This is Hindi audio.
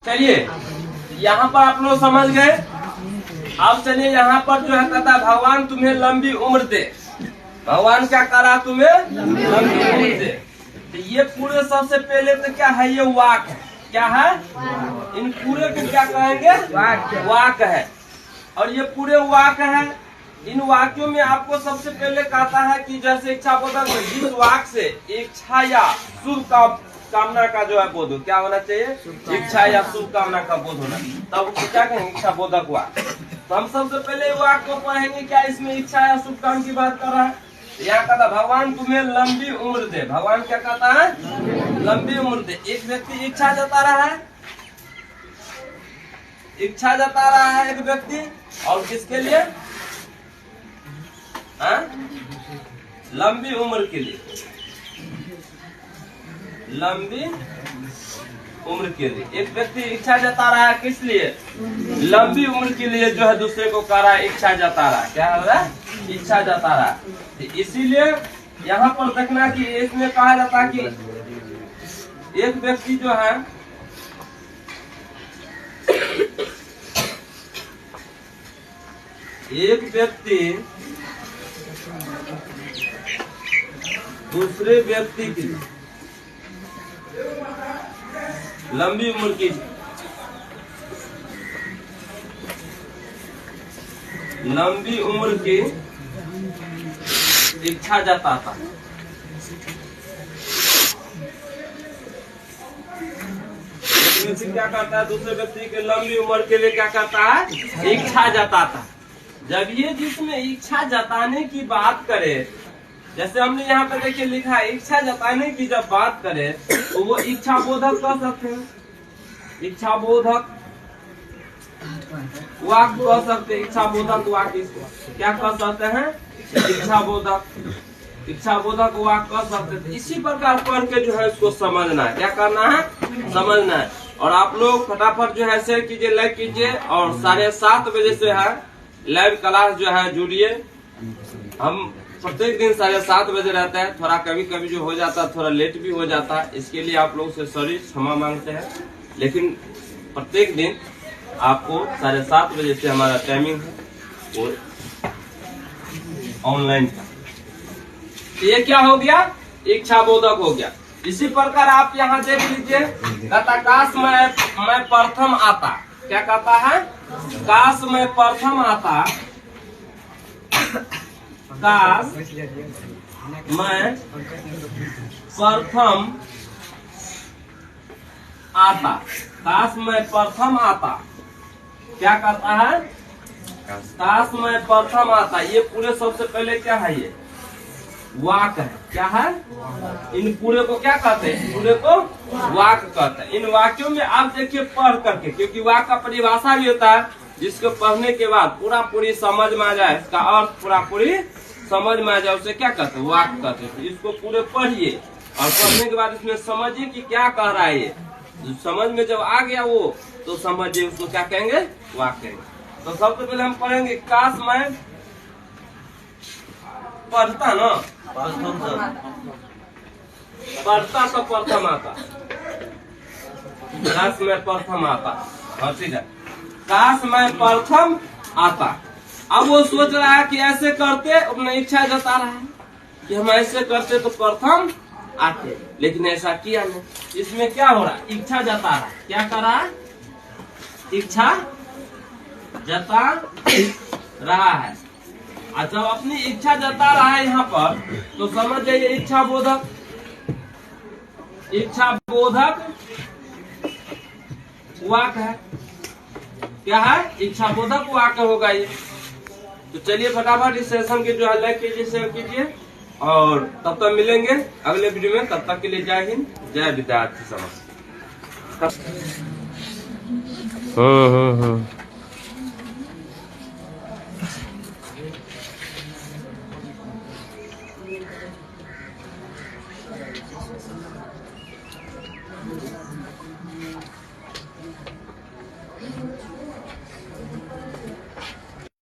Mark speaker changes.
Speaker 1: चलिए यहाँ पर आप लोग समझ गए। अब चलिए यहाँ पर जो है कहता है भगवान तुम्हें लंबी उम्र दे। भगवान क्या करा तुम्हें लंबी उम्र दे। तो ये पूरे सबसे पहले तो क्या है, ये वाक है। क्या है, इन पूरे को क्या कहेंगे, वाक है। और ये पूरे वाक है। इन वाक्यों में आपको सबसे पहले कहता है कि जैसे इच्छा बोधक में जिस वाक से इच्छा या शुभ कामना का जो है बोध हो, क्या होना चाहिए, इच्छा या शुभ कामना का बोध होना, तब क्या कहेंगे, इच्छा बोधक वाक। तो हम सबसे पहले वाक को पढ़ेंगे। क्या इसमें इच्छा या शुभ काम की बात कर रहा है। यहाँ कहता भगवान तुम्हें लंबी उम्र दे। भगवान क्या कहता है, लंबी उम्र दे। एक व्यक्ति इच्छा जता रहा है, इच्छा जता रहा है एक व्यक्ति, और किसके लिए, लंबी उम्र के लिए। लंबी उम्र के लिए एक व्यक्ति इच्छा जता रहा है, किस लिए, लंबी उम्र के लिए जो है दूसरे को कह रहा है, इच्छा जता रहा है। क्या हो रहा है, इच्छा जता रहा है। तो इसीलिए यहाँ पर देखना कि इसमें कहा जाता है कि एक व्यक्ति जो है दूसरे व्यक्ति की लंबी उम्र की इच्छा जताता है। क्या करता है, दूसरे व्यक्ति के लंबी उम्र के लिए क्या करता है, इच्छा जताता। जब ये जिसमें इच्छा जताने की बात करे, जैसे हमने यहाँ पे देखिए लिखा है, इच्छा जताने की जब बात करे तो वो इच्छा बोधक कह सकते हैं, इच्छा बोधक वाक कह सकते हैं। इच्छा बोधक वाक क्या कह सकते हैं, इच्छा बोधक वाक कह सकते थे। इसी प्रकार पढ़ के जो है इसको समझना है। क्या करना है, समझना है। और आप लोग फटाफट जो है शेयर कीजिए, लाइक कीजिए, और 7:30 बजे से है लाइव क्लास जो है जुड़िए। हम प्रत्येक दिन 7:30 बजे रहता है। थोड़ा कभी कभी जो हो जाता है, थोड़ा लेट भी हो जाता है, इसके लिए आप लोग से सॉरी, क्षमा मांगते हैं। लेकिन प्रत्येक दिन आपको 7:30 बजे से हमारा टाइमिंग है वो ऑनलाइन का। ये क्या हो गया, इच्छा बोधक हो गया। इसी प्रकार आप यहाँ देख लीजिए, कहता काश मैं प्रथम आता। क्या कहता है, काश मैं प्रथम आता, काश मैं प्रथम आता, काश मैं प्रथम आता। क्या कहता है, काश मैं प्रथम आता। ये पूरे सबसे पहले क्या है, ये वाक है। क्या है, इन पूरे को क्या कहते हैं, पूरे को वाक कहते हैं। इन वाक्यों में आप देखिए पढ़ करके, क्योंकि वाक का परिभाषा भी होता है जिसको पढ़ने के बाद पूरी समझ में आ जाए, इसका अर्थ पूरी समझ में आ जाए, उसे क्या कहते हैं, वाक कहते हैं। इसको पूरे पढ़िए और पढ़ने के बाद इसमें समझिए कि क्या कह रहा है। ये समझ में जब आ गया वो, तो समझिए उसको क्या कहेंगे, वाक कहेंगे। तो सबसे पहले हम पढ़ेंगे, काश मैं पढ़ता ना, पढ़ता तो प्रथम आता, काश मैं प्रथम आता। हाँ ठीक है, काश मैं प्रथम आता। अब वो सोच रहा है कि ऐसे करते, अपना इच्छा जता रहा है कि हम ऐसे करते तो प्रथम आते, लेकिन ऐसा किया नहीं। इसमें क्या हो रहा है, इच्छा जता रहा है। क्या कर रहा है, इच्छा जता रहा है। जब अपनी इच्छा जता रहा है यहाँ पर, तो समझ जाइए इच्छा बोधक वाक है। क्या है, इच्छा बोधक वाक होगा ये। तो चलिए फटाफट इस सेशन के जो है लाइक कीजिए, शेयर कीजिए, और तब तक मिलेंगे अगले वीडियो में। तब तक के लिए जय हिंद, जय विद्यार्थी समाज।